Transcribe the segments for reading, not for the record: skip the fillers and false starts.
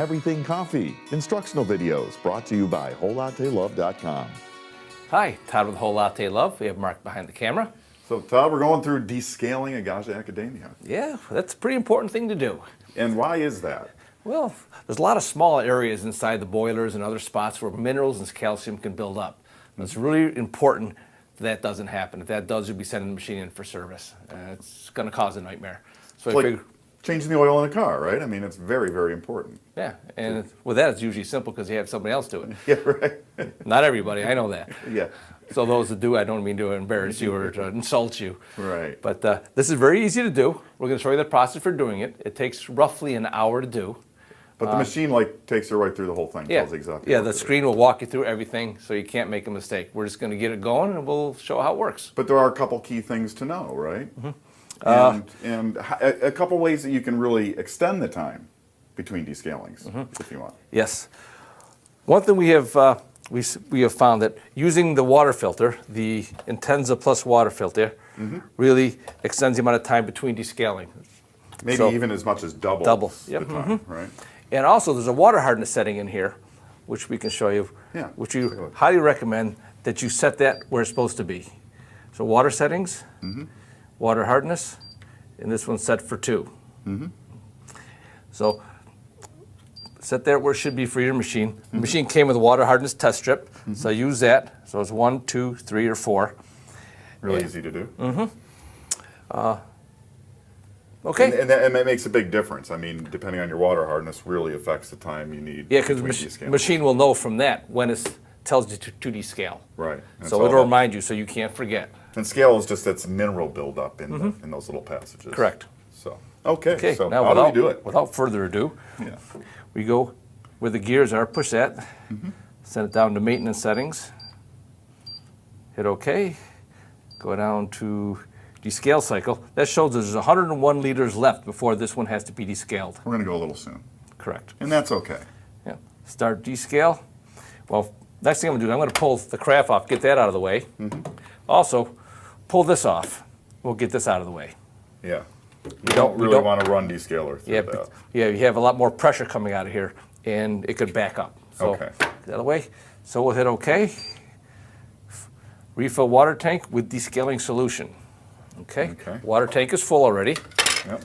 Everything Coffee, instructional videos brought to you by WholeLatteLove.com. Hi, Todd with Whole Latte Love. We have Mark behind the camera. So Todd, we're going through descaling at Gaggia Accademia. Yeah, that's a pretty important thing to do. And why is that? Well, there's a lot of small areas inside the boilers and other spots where minerals and calcium can build up. And it's really important that doesn't happen. If that does, you'll be sending the machine in for service. It's going to cause a nightmare. So It's like changing the oil in a car, right? I mean, it's very, very important. yeah, and with that, it's usually simple because you have somebody else do it. Yeah, right. Not everybody, I know that. Yeah. So those that do, I don't mean to embarrass you or to insult you. Right. But this is very easy to do. We're going to show you the process for doing it. It takes roughly an hour to do. But the machine takes you right through the whole thing. Yeah, Tells you exactly yeah. what The to do. screen will walk you through everything, so you can't make a mistake. We're just going to get it going, and we'll show how it works. But there are a couple key things to know, right? And a couple ways that you can really extend the time between descalings, if you want. Yes. One thing we have found that using the water filter, the Intenza Plus water filter, really extends the amount of time between descaling. Maybe So- even as much as double Yep. the time, right? And also, there's a water hardness setting in here, which we can show you, Yeah, which take a you look. highly recommend that you set that where it's supposed to be. So water settings, water hardness, and this one's set for 2. So set that where it should be for your machine. The machine came with a water hardness test strip, so use that. So it's 1, 2, 3, or 4. Really Yeah. easy to do. Okay. And that makes a big difference. I mean, depending on your water hardness, really affects the time you need. Yeah, because the between descalings. machine will know from that when it tells you to descale. Right. And So all it'll that- remind you so you can't forget. And scale is just that's mineral buildup in in those little passages. Correct. So okay. Okay, So now how do we do it? without further ado, Yeah. we go where the gears are, push that, send it down to maintenance settings, hit OK, go down to descale cycle. That shows there's 101 liters left before this one has to be descaled. We're going to go a little soon, Correct. and that's okay. Yeah. Start descale. Well, next thing I'm going to do, I'm going to pull the craft off, get that out of the way. Also, pull this off. We'll get this out of the way. Yeah. You don't- don't we really don't- want to run descaler through Yeah, that. yeah, you have a lot more pressure coming out of here, and it could back up. So, Okay. get that out of the way. So we'll hit OK. Refill water tank with descaling solution. Okay. Okay. Water tank is full already. Yep.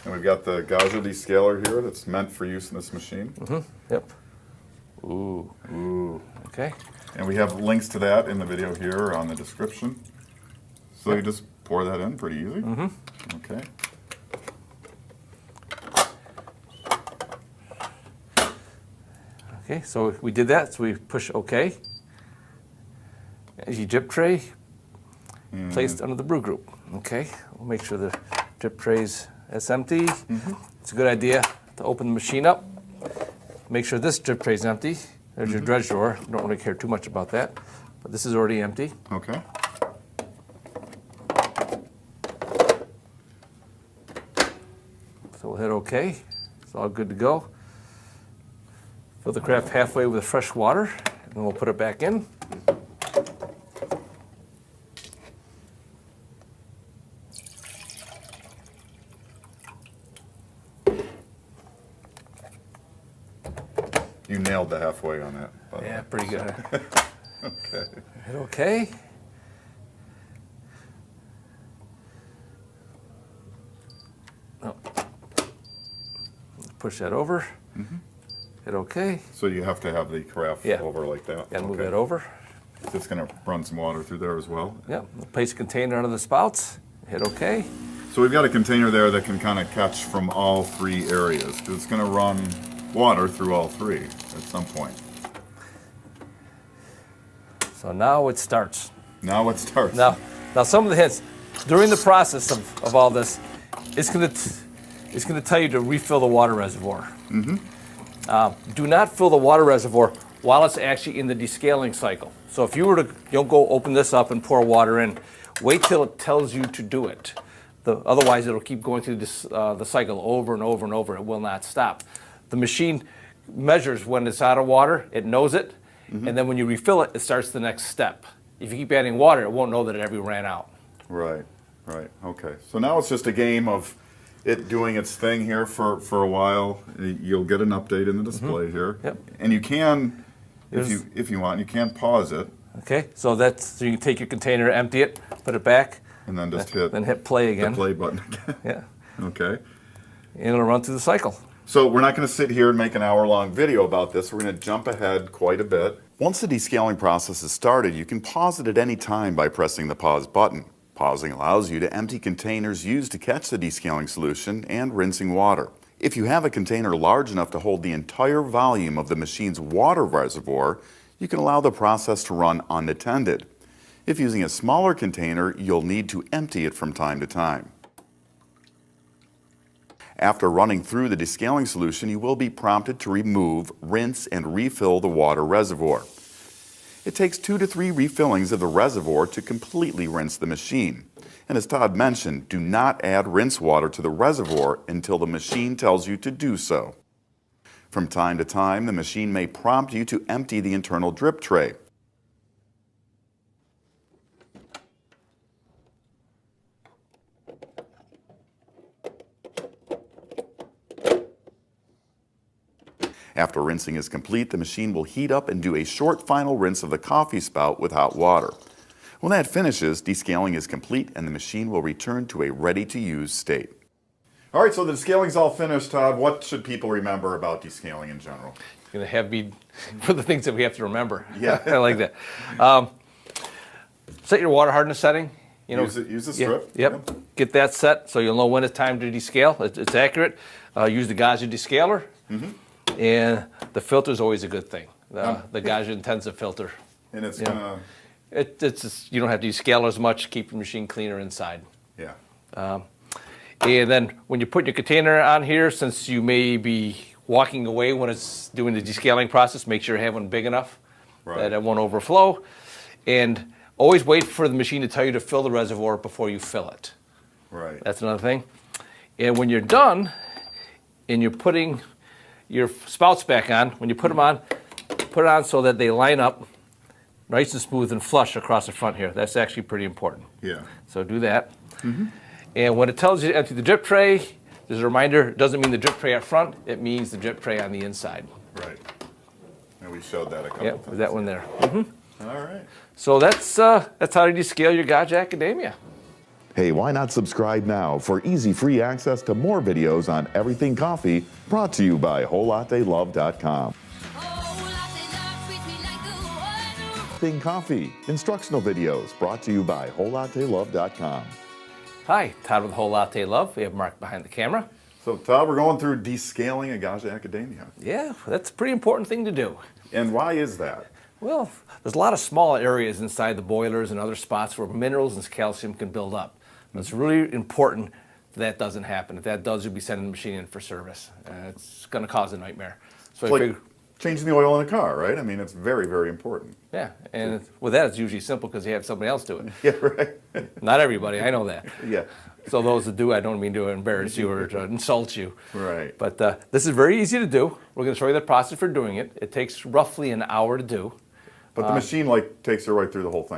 And we've got the Gaggia descaler here that's meant for use in this machine. Yep. Ooh. Ooh. Okay. And we have links to that in the video here on the description. So you just pour that in pretty easy. Okay. Okay. So we did that. So we push OK. As your drip tray placed under the brew group. Okay. We'll make sure the drip tray's is empty. It's a good idea to open the machine up. Make sure this drip tray is empty. There's your dredge drawer. Don't really care too much about that, but this is already empty. Okay. So we'll hit OK. It's all good to go. Fill the craft halfway with fresh water, and then we'll put it back in. You nailed the halfway on that. by the Yeah, way. pretty good. Okay. Hit OK. Oh. Push that over. Hit OK. So you have to have the carafe Yeah. over like that. Got to move Okay. that over. It's going to run some water through there as well. Yep. Place a container under the spouts. Hit OK. So we've got a container there that can kind of catch from all 3 areas, because it's going to run water through all 3 at some point. So now it starts. Now it starts. Now some of the hints during the process of all this, it's going to tell you to refill the water reservoir. Do not fill the water reservoir while it's actually in the descaling cycle. So if you were to go open this up and pour water in, wait till it tells you to do it. Otherwise, it'll keep going through the cycle over and over and over. It will not stop. The machine measures when it's out of water. It knows it. And then when you refill it, it starts the next step. If you keep adding water, it won't know that it ever ran out. Right, right. Okay. So now it's just a game of it doing its thing here for a while. You'll get an update in the display here. Yep. And you can, if you want, you can pause it. Okay, so you can take your container, empty it, put it back, And then just hit play again. the play button again. Yeah, Okay. and it'll run through the cycle. So we're not going to sit here and make an hour-long video about this. We're going to jump ahead quite a bit. Once the descaling process is started, you can pause it at any time by pressing the pause button. Pausing allows you to empty containers used to catch the descaling solution and rinsing water. If you have a container large enough to hold the entire volume of the machine's water reservoir, you can allow the process to run unattended. If using a smaller container, you'll need to empty it from time to time. After running through the descaling solution, you will be prompted to remove, rinse, and refill the water reservoir. It takes 2 to 3 refillings of the reservoir to completely rinse the machine. And as Todd mentioned, do not add rinse water to the reservoir until the machine tells you to do so. From time to time, the machine may prompt you to empty the internal drip tray. After rinsing is complete, the machine will heat up and do a short final rinse of the coffee spout with hot water. When that finishes, descaling is complete and the machine will return to a ready-to-use state. All right, so the descaling's all finished, Todd. What should people remember about descaling in general? You're going to have me for the things that we have to remember. Yeah. I like that. Set your water hardness setting. Use the strip. Yep. Get that set so you'll know when it's time to descale. It's accurate. Use the Gaggia descaler. Mm-hmm. And the filter is always a good thing. The Gaggia intensive filter. And it's gonna. It's just, you don't have to descale as much. Keep your machine cleaner inside. Yeah. And then when you put your container on here, since you may be walking away when it's doing the descaling process, make sure you have one big enough that it won't overflow. And always wait for the machine to tell you to fill the reservoir before you fill it. Right. That's another thing. And when you're done and you're putting your spouts back on, when you put them on, put it on so that they line up nice and smooth and flush across the front here. That's actually pretty important. Yeah. So do that. Mm-hmm. And when it tells you to empty the drip tray, there's a reminder, it doesn't mean the drip tray up front, it means the drip tray on the inside. Right. And we showed that a couple Yep, times. that one there. Mm-hmm. All right. So that's how you descale your Gaggia Accademia. Hey, why not subscribe now for easy free access to more videos on everything coffee, brought to you by WholeLatteLove.com. Everything Coffee, instructional videos brought to you by WholeLatteLove.com. Hi, Todd with Whole Latte Love. We have Mark behind the camera. So, Todd, we're going through descaling at Gaggia Accademia. Yeah, that's a pretty important thing to do. And why is that? Well, there's a lot of small areas inside the boilers and other spots where minerals and calcium can build up. And it's really important that doesn't happen. If that does, you'll be sending the machine in for service. It's going to cause a nightmare. So It's like changing the oil in a car, right? I mean, it's very, very important. yeah, and with that, it's usually simple because you have somebody else do it. Yeah, right. Not everybody, I know that. Yeah. So those that do, I don't mean to embarrass you or to insult you. Right. But this is very easy to do. We're going to show you the process for doing it. It takes roughly an hour to do. But the machine, takes you right through the whole thing.